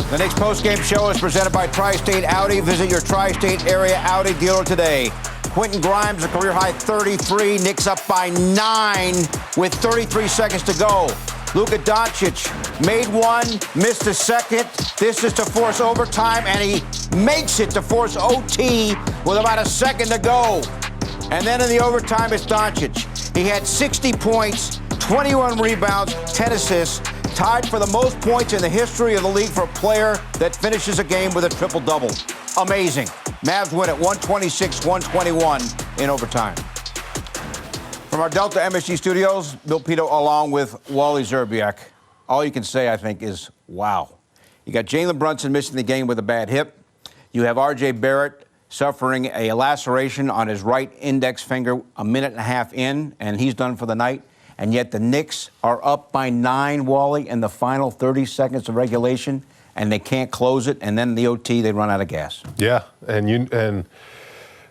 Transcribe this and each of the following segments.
The Knicks postgame show is presented by Tri-State Audi. Visit your Tri-State area Audi dealer today. Quentin Grimes, a career-high 33. Knicks up by 9 with 33 seconds to go. Luka Doncic made one, missed a second. This is to force overtime, and he makes it to force OT with about a second to go. And then in the overtime, it's Doncic. He had 60 points, 21 rebounds, 10 assists, tied for the most points in the history of the league for a player that finishes a game with a triple-double. Amazing. Mavs win at 126-121 in overtime. From our Delta MSG studios, Bill Pito along with Wally Zerbiak. All you can say, I think, is wow. You got Jalen Brunson missing the game with a bad hip. You have R.J. Barrett suffering a laceration on his right index finger a minute and a half in, and he's done for the night. And yet the Knicks are up by 9, Wally, in the final 30 seconds of regulation, and they can't close it. And then in the OT, they run out of gas. Yeah, and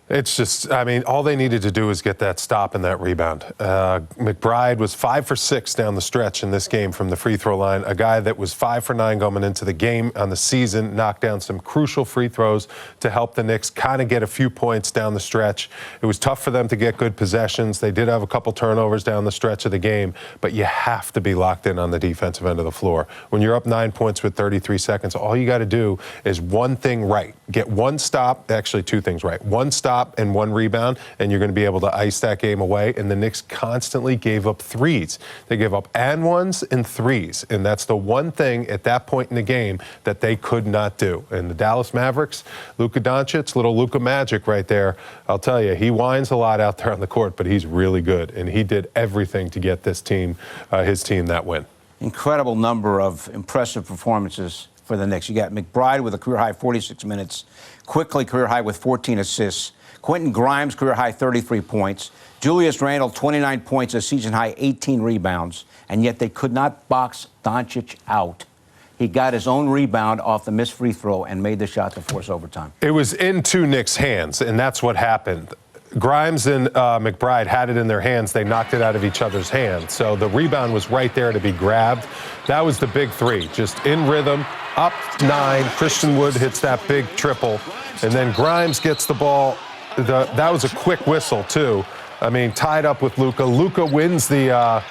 it's just, I mean, all they needed to do was get that stop and that rebound. McBride was 5 for 6 down the stretch in this game from the free throw line. A guy that was 5 for 9 going into the game on the season, knocked down some crucial free throws to help the Knicks kind of get a few points down the stretch. It was tough for them to get good possessions. They did have a couple turnovers down the stretch of the game, but you have to be locked in on the defensive end of the floor. When you're up 9 points with 33 seconds, all you got to do is one thing right. Get one stop, actually 2 things right. One stop and 1 rebound, and you're going to be able to ice that game away. And the Knicks constantly gave up threes. They gave up and ones and threes, and that's the one thing at that point in the game that they could not do. And the Dallas Mavericks, Luka Doncic, little Luka magic right there. I'll tell you, he whines a lot out there on the court, but he's really good, and he did everything to get this team, his team, that win. Incredible number of impressive performances for the Knicks. You got McBride with a career-high 46 minutes, Quickly career-high with 14 assists, Quentin Grimes, career-high 33 points. Julius Randle, 29 points, a season-high 18 rebounds. And yet they could not box Doncic out. He got his own rebound off the missed free throw and made the shot to force overtime. It was into Knicks' hands, and that's what happened. Grimes and McBride had it in their hands. They knocked it out of each other's hands. So the rebound was right there to be grabbed. That was the big 3, just in rhythm, up 9. Christian Wood hits that big triple. And then Grimes gets the ball. That was a quick whistle, too. I mean, tied up with Luka. Luka wins the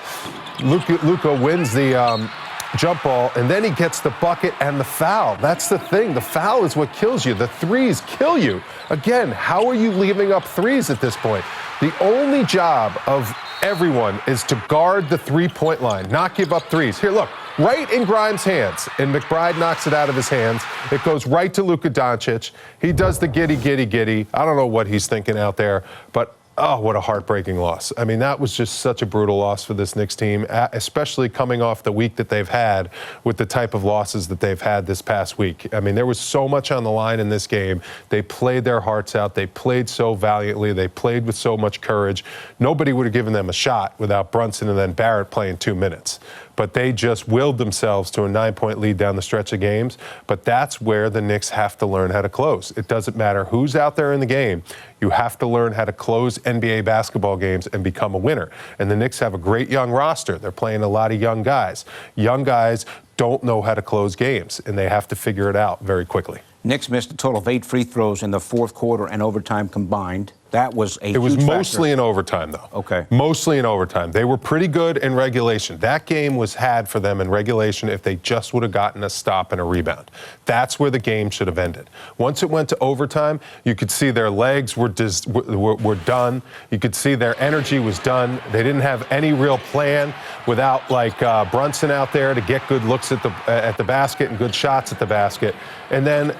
jump ball, and then he gets the bucket and the foul. That's the thing. The foul is what kills you. The threes kill you. Again, how are you leaving up threes at this point? The only job of everyone is to guard the three-point line, not give up threes. Here, look, right in Grimes' hands, and McBride knocks it out of his hands. It goes right to Luka Doncic. He does the giddy. I don't know what he's thinking out there, but oh, what a heartbreaking loss. I mean, that was just such a brutal loss for this Knicks team, especially coming off the week that they've had with the type of losses that they've had this past week. I mean, there was so much on the line in this game. They played their hearts out. They played so valiantly. They played with so much courage. Nobody would have given them a shot without Brunson and then Barrett playing 2 minutes. But they just willed themselves to a 9-point lead down the stretch of games. But that's where the Knicks have to learn how to close. It doesn't matter who's out there in the game. You have to learn how to close NBA basketball games and become a winner. And the Knicks have a great young roster. They're playing a lot of young guys. Young guys don't know how to close games, and they have to figure it out very quickly. Knicks missed a total of 8 free throws in the fourth quarter and overtime combined. That was a huge It was mostly factor. in overtime, though. Okay. Mostly in overtime. They were pretty good in regulation. That game was had for them in regulation if they just would have gotten a stop and a rebound. That's where the game should have ended. Once it went to overtime, you could see their legs were done. You could see their energy was done. They didn't have any real plan without, like, Brunson out there to get good looks at the basket and good shots at the basket. And then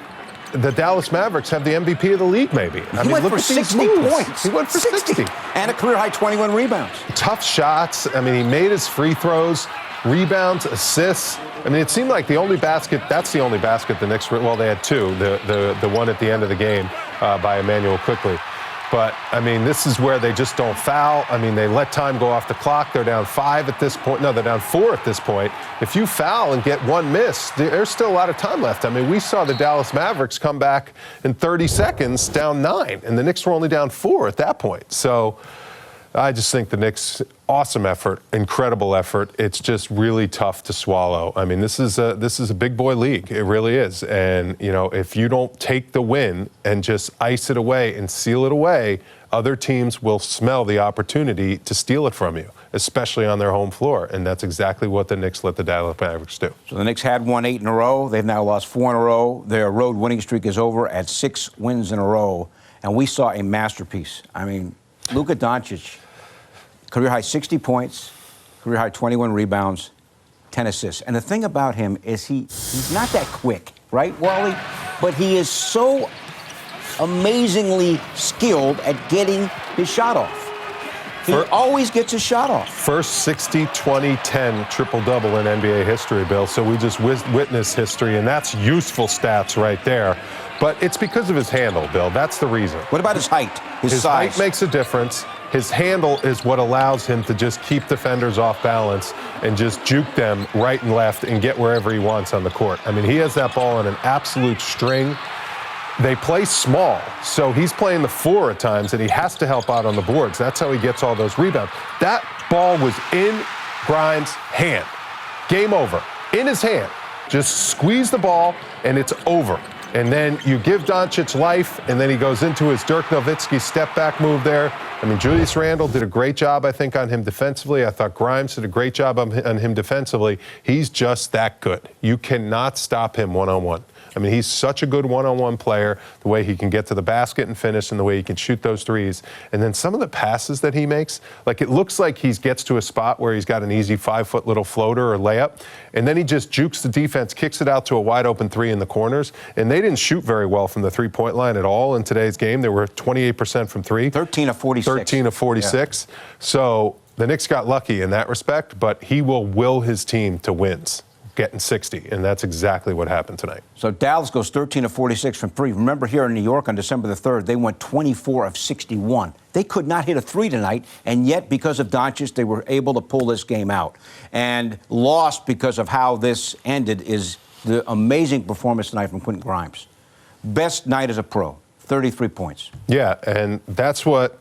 the Dallas Mavericks have the MVP of the league, maybe. He went for 60 points. He went for 60. And a career-high 21 rebounds. Tough shots. I mean, he made his free throws, rebounds, assists. I mean, it seemed like the only basket, that's the only basket the Knicks, well, they had 2. The one at the end of the game by Emmanuel Quickly. But, I mean, this is where they just don't foul. I mean, they let time go off the clock. They're down 5 at this point. No, they're down 4 at this point. If you foul and get 1 miss, there's still a lot of time left. I mean, we saw the Dallas Mavericks come back in 30 seconds down 9, and the Knicks were only down 4 at that point. So I just think the Knicks, awesome effort, incredible effort. It's just really tough to swallow. I mean, this is a big boy league. It really is. And, you know, if you don't take the win and just ice it away and seal it away, other teams will smell the opportunity to steal it from you, especially on their home floor. And that's exactly what the Knicks let the Dallas Mavericks do. So the Knicks had won 8 in a row. They've now lost 4 in a row. Their road winning streak is over at 6 wins in a row. And we saw a masterpiece. I mean, Luka Doncic, career-high 60 points, career-high 21 rebounds, 10 assists. And the thing about him is he's not that quick, right, Wally? But he is so amazingly skilled at getting his shot off. He always gets his shot off. First 60, 20, 10 triple-double in NBA history, Bill. So we just witnessed history, and that's useful stats right there. But it's because of his handle, Bill. That's the reason. What about his height, his size? Height makes a difference. His handle is what allows him to just keep defenders off balance and just juke them right and left and get wherever he wants on the court. I mean, he has that ball on an absolute string. They play small, so he's playing the 4 at times, and he has to help out on the boards. That's how he gets all those rebounds. That ball was in Grimes' hand. Game over. In his hand. Just squeeze the ball, and it's over. And then you give Doncic life, and then he goes into his Dirk Nowitzki step-back move there. I mean, Julius Randle did a great job, I think, on him defensively. I thought Grimes did a great job on him defensively. He's just that good. You cannot stop him one-on-one. I mean, he's such a good one-on-one player, the way he can get to the basket and finish and the way he can shoot those threes. And then some of the passes that he makes, like it looks like he gets to a spot where he's got an easy 5-foot little floater or layup, and then he just jukes the defense, kicks it out to a wide-open 3 in the corners. And they didn't shoot very well from the three-point line at all in today's game. They were 28% from 3. 13 of 46. 13 of 46. Yeah. So the Knicks got lucky in that respect, but he will his team to wins, getting 60, and that's exactly what happened tonight. So Dallas goes 13 of 46 from 3. Remember here in New York on December the 3rd, they went 24 of 61. They could not hit a 3 tonight, and yet because of Doncic, they were able to pull this game out. And lost because of how this ended is the amazing performance tonight from Quentin Grimes. Best night as a pro, 33 points. Yeah, and that's what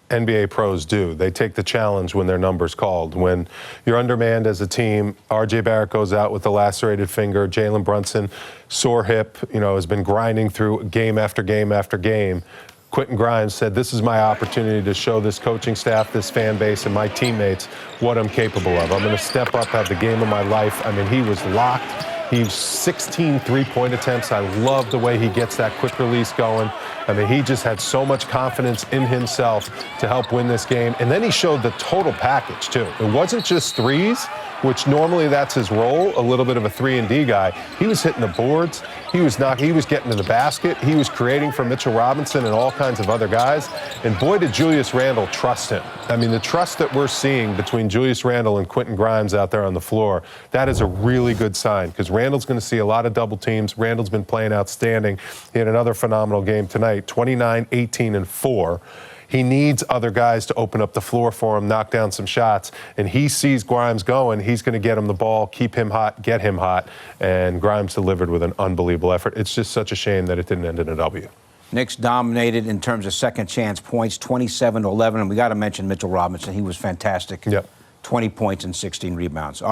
NBA pros do. They take the challenge when their number's called. When you're undermanned as a team, R.J. Barrett goes out with a lacerated finger. Jalen Brunson, sore hip, has been grinding through game after game after game. Quentin Grimes said, this is my opportunity to show this coaching staff, this fan base, and my teammates what I'm capable of. I'm going to step up, have the game of my life. I mean, he was locked. He's 16 three-point attempts. I love the way he gets that quick release going. I mean, he just had so much confidence in himself to help win this game. And then he showed the total package, too. It wasn't just threes, which normally that's his role, a little bit of a 3-and-D guy. He was hitting the boards. He was getting to the basket. He was creating for Mitchell Robinson and all kinds of other guys. And boy, did Julius Randle trust him. I mean, the trust that we're seeing between Julius Randle and Quentin Grimes out there on the floor, that is a really good sign because Randle's going to see a lot of double teams. Randle's been playing outstanding. He had another phenomenal game tonight, 29, 18, and 4. He needs other guys to open up the floor for him, knock down some shots, and he sees Grimes going. He's going to get him the ball, keep him hot, get him hot, and Grimes delivered with an unbelievable effort. It's just such a shame that it didn't end in a W. Knicks dominated in terms of second chance points, 27-11, and we got to mention Mitchell Robinson. He was fantastic. Yep. 20 points and 16 rebounds.